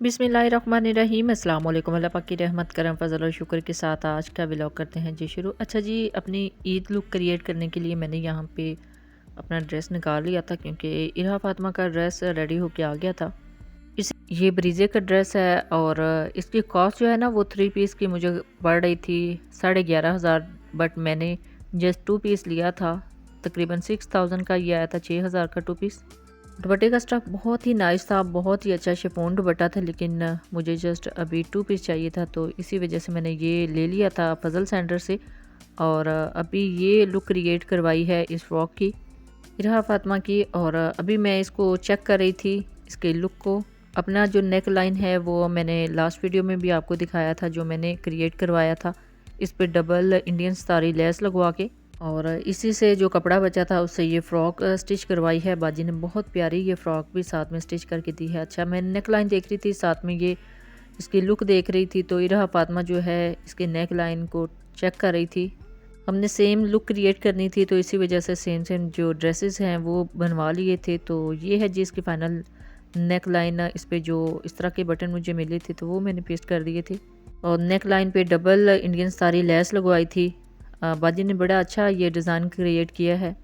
बिस्मिल्लाहिर्रहमानिर्रहीम। अस्सलाम वालेकुम। अल्लाह पाक की रहमत करम फजल और शुक्र के साथ आज का व्लॉग करते हैं जी शुरू। अच्छा जी, अपनी ईद लुक क्रिएट करने के लिए मैंने यहाँ पे अपना ड्रेस निकाल लिया था क्योंकि इरा फातिमा का ड्रेस रेडी होके आ गया था। इस ये ब्रीजे का ड्रेस है और इसकी कॉस्ट जो है ना वो 3 पीस की मुझे पड़ रही थी 11,500, बट मैंने जस्ट 2 पीस लिया था। तकरीबन 6000 का ये आया था, 6000 का 2 पीस। दुपट्टे का स्टफ बहुत ही नाइस था, बहुत ही अच्छा शिफॉन दुपट्टा था, लेकिन मुझे जस्ट अभी 2 पीस चाहिए था तो इसी वजह से मैंने ये ले लिया था फजल सेंटर से। और अभी ये लुक क्रिएट करवाई है इस फ्रॉक की, इरहा फातिमा की। और अभी मैं इसको चेक कर रही थी इसके लुक को। अपना जो नेक लाइन है वो मैंने लास्ट वीडियो में भी आपको दिखाया था, जो मैंने क्रिएट करवाया था इस पर डबल इंडियन स्टारी लेस लगवा के। और इसी से जो कपड़ा बचा था उससे ये फ़्रॉक स्टिच करवाई है बाजी ने। बहुत प्यारी ये फ़्रॉक भी साथ में स्टिच करके दी है। अच्छा, मैं नेक लाइन देख रही थी, साथ में ये इसकी लुक देख रही थी, तो इरहा फातिमा जो है इसके नेक लाइन को चेक कर रही थी। हमने सेम लुक क्रिएट करनी थी तो इसी वजह से सेम सेम जो ड्रेसेस हैं वो बनवा लिए थे। तो ये है जी इसकी फ़ाइनल नेक लाइन। इस पर जो इस तरह के बटन मुझे मिले थे तो वो मैंने पेस्ट कर दिए थे और नेक लाइन पे डबल इंडियन स्टारी लेस लगवाई थी। बाजी ने बड़ा अच्छा ये डिज़ाइन क्रिएट किया है।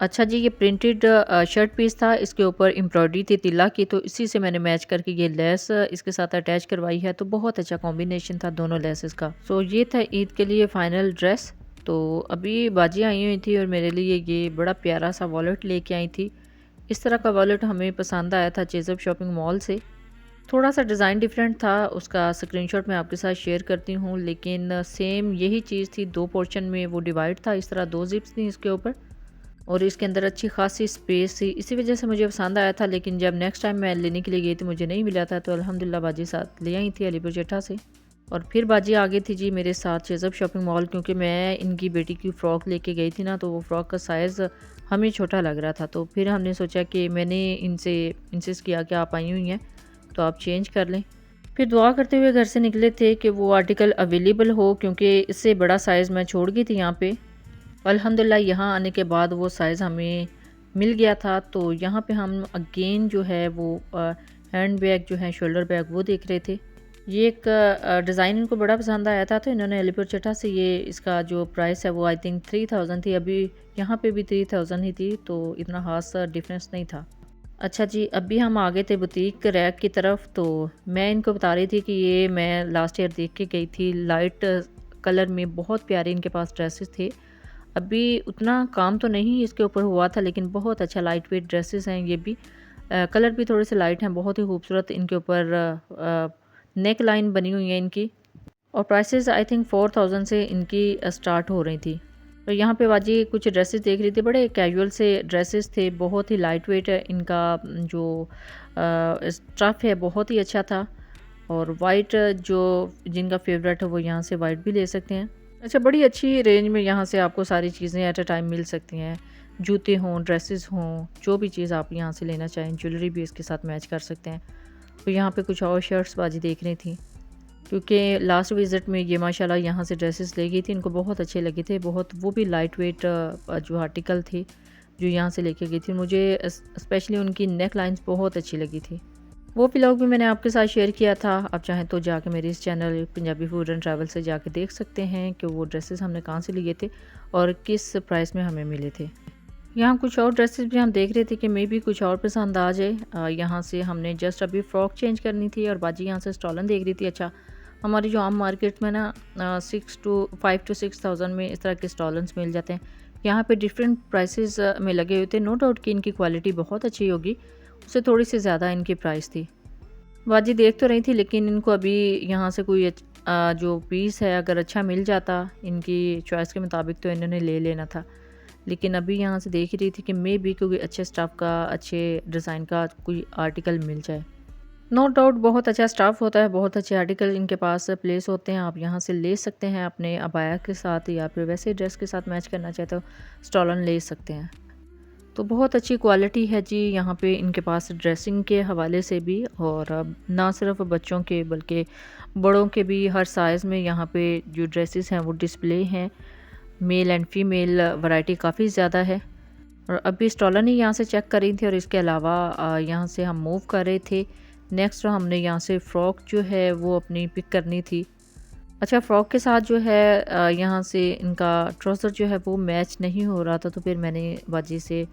अच्छा जी, ये प्रिंटेड शर्ट पीस था, इसके ऊपर एम्ब्रॉयडरी थी तिल्ला की, तो इसी से मैंने मैच करके ये लेस इसके साथ अटैच करवाई है। तो बहुत अच्छा कॉम्बिनेशन था दोनों लेसेस का। सो ये था ईद के लिए फ़ाइनल ड्रेस। तो अभी बाजी आई हुई थी और मेरे लिए ये बड़ा प्यारा सा वॉलेट लेके आई थी। इस तरह का वॉलेट हमें पसंद आया था चेज़अप शॉपिंग मॉल से। थोड़ा सा डिज़ाइन डिफरेंट था, उसका स्क्रीनशॉट मैं आपके साथ शेयर करती हूँ, लेकिन सेम यही चीज़ थी। 2 पोर्शन में वो डिवाइड था, इस तरह 2 ज़िप्स थी इसके ऊपर और इसके अंदर अच्छी खासी स्पेस थी। इसी वजह से मुझे पसंद आया था, लेकिन जब नेक्स्ट टाइम मैं लेने के लिए गई तो मुझे नहीं मिला था। तो अल्हम्दुलिल्लाह बाजी साथ ले आई थी अलीपुर जेठा से। और फिर बाजी आ गई थी जी मेरे साथ चेज़अप शॉपिंग मॉल, क्योंकि मैं इनकी बेटी की फ़्रॉक लेके गई थी ना, तो वो फ़्रॉक का साइज़ हमें छोटा लग रहा था। तो फिर हमने सोचा कि मैंने इनसे इंसिस्ट किया कि आप आई हुई हैं तो आप चेंज कर लें। फिर दुआ करते हुए घर से निकले थे कि वो आर्टिकल अवेलेबल हो, क्योंकि इससे बड़ा साइज़ मैं छोड़ गई थी यहाँ पे। अल्हम्दुलिल्लाह यहाँ आने के बाद वो साइज़ हमें मिल गया था। तो यहाँ पे हम अगेन जो है वो हैंड बैग जो है, शोल्डर बैग, वो देख रहे थे। ये एक डिज़ाइन इनको बड़ा पसंद आया था, तो इन्होंने अलीपुर चट्टा से ये इसका जो प्राइस है वो आई थिंक 3000 थी। अभी यहाँ पे भी 3000 ही थी, तो इतना खास डिफरेंस नहीं था। अच्छा जी, अभी हम आ गए थे बुटीक रैक की तरफ। तो मैं इनको बता रही थी कि ये मैं लास्ट ईयर देख के गई थी, लाइट कलर में बहुत प्यारे इनके पास ड्रेसेस थे। अभी उतना काम तो नहीं इसके ऊपर हुआ था, लेकिन बहुत अच्छा लाइट वेट ड्रेसेस हैं ये भी। कलर भी थोड़े से लाइट हैं, बहुत ही खूबसूरत इनके ऊपर नेक लाइन बनी हुई है इनकी। और प्राइसेस आई थिंक 4000 से इनकी स्टार्ट हो रही थी। तो यहाँ पे बाजी कुछ ड्रेसेस देख रही थी, बड़े कैजुअल से ड्रेसेस थे, बहुत ही लाइट वेट है इनका जो स्टफ़ है बहुत ही अच्छा था। और वाइट जो जिनका फेवरेट है वो यहाँ से वाइट भी ले सकते हैं। अच्छा, बड़ी अच्छी रेंज में यहाँ से आपको सारी चीज़ें एट अ टाइम मिल सकती हैं। जूते हों, ड्रेसेस हों, जो भी चीज़ आप यहाँ से लेना चाहें, ज्वेलरी भी इसके साथ मैच कर सकते हैं। तो यहाँ पे कुछ और शर्ट्स बाजी देख रही थी, क्योंकि लास्ट विज़िट में ये माशाल्लाह यहाँ से ड्रेसेस ले गई थी, इनको बहुत अच्छे लगे थे। बहुत वो भी लाइट वेट जो आर्टिकल थे जो यहाँ से लेके गई थी। मुझे स्पेशली उनकी नेक लाइंस बहुत अच्छी लगी थी। वो व्लॉग भी मैंने आपके साथ शेयर किया था। आप चाहें तो जाके मेरे इस channel Punjabi food and travel से जाके देख सकते हैं कि वो ड्रेसेस हमने कहाँ से लिए थे और किस प्राइस में हमें मिले थे। यहाँ कुछ और ड्रेसेस भी हम देख रहे थे कि मे भी कुछ और पसंद आ जाए। यहाँ से हमने जस्ट अभी फ़्रॉक चेंज करनी थी और बाजी यहाँ से स्टॉलन देख रही थी। अच्छा, हमारी जो आम मार्केट में ना 5 to 6000 में इस तरह के स्टॉलन्स मिल जाते हैं। यहाँ पे डिफरेंट प्राइसेस में लगे हुए थे। नो डाउट कि इनकी क्वालिटी बहुत अच्छी होगी, उससे थोड़ी सी ज़्यादा इनकी प्राइस थी। बाजी देख तो रही थी, लेकिन इनको अभी यहाँ से कोई जो पीस है अगर अच्छा मिल जाता इनकी चॉइस के मुताबिक तो इन्होंने ले लेना था। लेकिन अभी यहाँ से देख रही थी कि मे बी कोई अच्छे स्टफ़ का, अच्छे डिज़ाइन का कोई आर्टिकल मिल जाए। नो डाउट बहुत अच्छा स्टाफ होता है, बहुत अच्छे आर्टिकल इनके पास प्लेस होते हैं। आप यहाँ से ले सकते हैं अपने अबाया के साथ, या फिर वैसे ड्रेस के साथ मैच करना चाहते हो स्टॉलन ले सकते हैं। तो बहुत अच्छी क्वालिटी है जी यहाँ पे इनके पास ड्रेसिंग के हवाले से भी। और ना सिर्फ बच्चों के बल्कि बड़ों के भी हर साइज़ में यहाँ पे जो ड्रेसेस हैं वो डिस्प्ले हैं। मेल एंड फीमेल वैरायटी काफ़ी ज़्यादा है। और अभी स्टॉलन ही यहाँ से चेक कर रही थी और इसके अलावा यहाँ से हम मूव कर रहे थे नेक्स्ट हमने यहाँ से फ़्रॉक जो है वो अपनी पिक करनी थी। अच्छा, फ़्रॉक के साथ जो है यहाँ से इनका ट्राउज़र जो है वो मैच नहीं हो रहा था, तो फिर मैंने बाजी से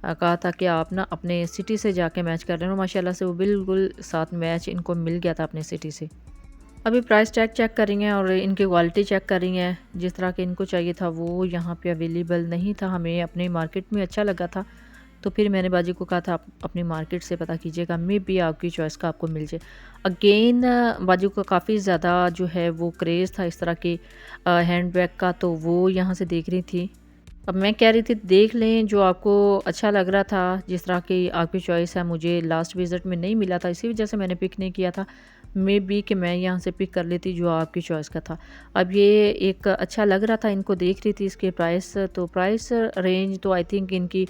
कहा था कि आप ना अपने सिटी से जाके मैच कर लेना। माशाल्लाह से वो बिल्कुल साथ मैच इनको मिल गया था अपने सिटी से। अभी प्राइस टैग चेक कर रही हैं और इनकी क्वालिटी चेक कर रही हैं। जिस तरह के इनको चाहिए था वो यहाँ पे अवेलेबल नहीं था, हमें अपने मार्केट में अच्छा लगा था, तो फिर मैंने बाजी को कहा था आप अपनी मार्केट से पता कीजिएगा, मे बी आपकी चॉइस का आपको मिल जाए। अगेन बाजू का काफ़ी ज़्यादा जो है वो क्रेज़ था इस तरह के हैंड बैग का, तो वो यहाँ से देख रही थी। अब मैं कह रही थी देख लें जो आपको अच्छा लग रहा था, जिस तरह की आपकी चॉइस है, मुझे लास्ट विज़िट में नहीं मिला था, इसी वजह से मैंने पिक नहीं किया था। मे बी कि मैं यहाँ से पिक कर लेती जो आपकी चॉइस का था। अब ये एक अच्छा लग रहा था, इनको देख रही थी, इसके प्राइस तो प्राइस रेंज तो आई थिंक इनकी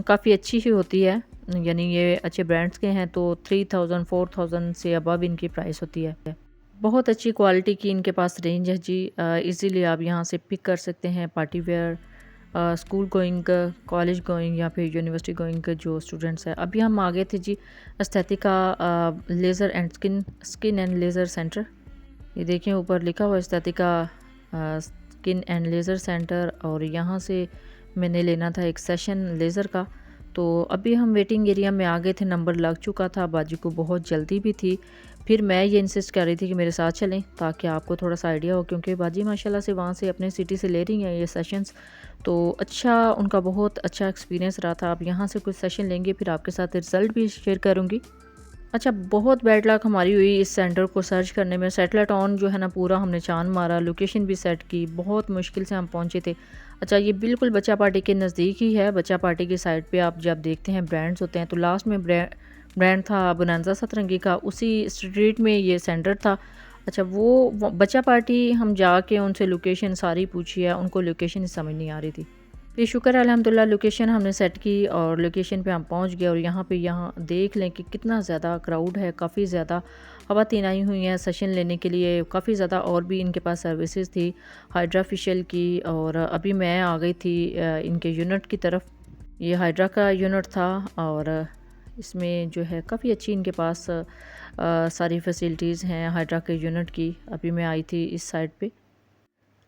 काफ़ी अच्छी ही होती है, यानी ये अच्छे ब्रांड्स के हैं, तो 3000 4000 से अबव इनकी प्राइस होती है। बहुत अच्छी क्वालिटी की इनके पास रेंज है जी। इजीली आप यहाँ से पिक कर सकते हैं party wear, school going, college going या फिर यूनिवर्सिटी गोइंग के जो स्टूडेंट्स हैं। अभी हम आ गए थे जी Aesthetica laser and skin and laser centre. ये देखें ऊपर लिखा हुआ Aesthetica skin and laser centre, और यहाँ से मैंने लेना था एक सेशन लेज़र का। तो अभी हम वेटिंग एरिया में आ गए थे, नंबर लग चुका था, बाजू को बहुत जल्दी भी थी। फिर मैं ये इंसिस्ट कर रही थी कि मेरे साथ चलें ताकि आपको थोड़ा सा आइडिया हो, क्योंकि बाजी माशाल्लाह से वहाँ से अपने सिटी से ले रही हैं ये सेशंस, तो अच्छा उनका बहुत अच्छा एक्सपीरियंस रहा था। आप यहाँ से कुछ सेशन लेंगे, फिर आपके साथ रिज़ल्ट भी शेयर करूँगी। अच्छा, बहुत बैड लक हमारी हुई इस सेंटर को सर्च करने में। सैटेलाइट ऑन जो है ना पूरा हमने चांद मारा, लोकेशन भी सेट की, बहुत मुश्किल से हम पहुँचे थे। अच्छा, ये बिल्कुल बच्चा पार्टी के नज़दीक ही है। बच्चा पार्टी की साइड पे आप जब देखते हैं ब्रांड्स होते हैं, तो लास्ट में ब्रांड था बोनांजा सतरंगी का, उसी स्ट्रीट में ये सेंटर था। अच्छा, वो बच्चा पार्टी हम जाके उनसे लोकेशन सारी पूछी है, उनको लोकेशन ही समझ नहीं आ रही थी। फिर शुक्र है अल्हम्दुलिल्लाह लोकेशन हमने सेट की और लोकेशन पे हम पहुंच गए। और यहाँ देख लें कि कितना ज़्यादा क्राउड है, काफ़ी ज़्यादा ख़वातीन आई हुई हैं सेशन लेने के लिए, काफ़ी ज़्यादा और भी इनके पास सर्विसेज थी हाइड्रा फेशियल की। और अभी मैं आ गई थी इनके यूनिट की तरफ। ये हाइड्रा का यूनिट था और इसमें जो है काफ़ी अच्छी इनके पास सारी फैसिलिटीज़ हैं हाइड्रा के यूनिट की। अभी मैं आई थी इस साइड पे।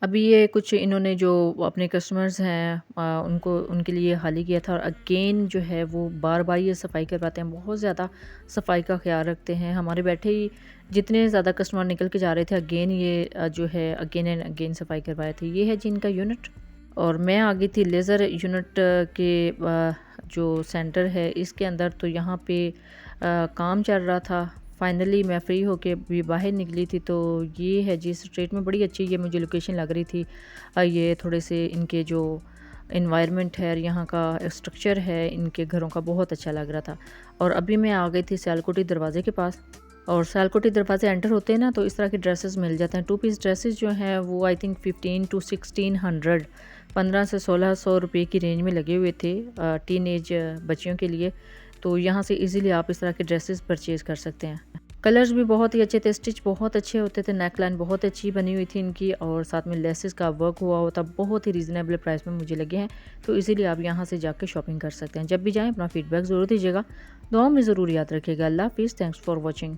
अभी ये कुछ इन्होंने जो अपने कस्टमर्स हैं उनको उनके लिए हाली किया था, और अगेन जो है वो बार बार ये सफाई करवाते हैं, बहुत ज़्यादा सफाई का ख्याल रखते हैं। हमारे बैठे ही जितने ज़्यादा कस्टमर निकल के जा रहे थे, अगेन ये जो है अगेन एंड अगेन सफाई करवाए थे। ये है जी इनका यूनिट। और मैं आ गई थी लेज़र यूनिट के जो सेंटर है इसके अंदर, तो यहाँ पे काम चल रहा था। फाइनली मैं फ्री होके भी बाहर निकली थी, तो ये है जी स्ट्रीट में बड़ी अच्छी ये मुझे लोकेशन लग रही थी। ये थोड़े से इनके जो इन्वायरमेंट है, यहाँ का स्ट्रक्चर है इनके घरों का, बहुत अच्छा लग रहा था। और अभी मैं आ गई थी सियालकोटी दरवाज़े के पास। और सियालकोटी दरवाजे एंटर होते हैं ना, तो इस तरह के ड्रेसेस मिल जाते हैं। 2 पीस ड्रेसेस जो हैं वो आई थिंक 15 to 1600, 15 से 1600 रुपये की रेंज में लगे हुए थे टीन एज बच्चियों के लिए। तो यहाँ से इजीली आप इस तरह के ड्रेसेस परचेज़ कर सकते हैं। कलर्स भी बहुत ही अच्छे थे, स्टिच बहुत अच्छे होते थे, नेक लाइन बहुत अच्छी बनी हुई थी इनकी, और साथ में लेसेस का वर्क हुआ होता, बहुत ही रीज़नेबल प्राइस में मुझे लगे हैं। तो इजीली आप यहाँ से जाकर शॉपिंग कर सकते हैं। जब भी जाएँ अपना फीडबैक ज़रूर दीजिएगा, दुआओं में ज़रूर याद रखिएगा। अल्लाह हाफ़िज़, थैंक्स फॉर वॉचिंग।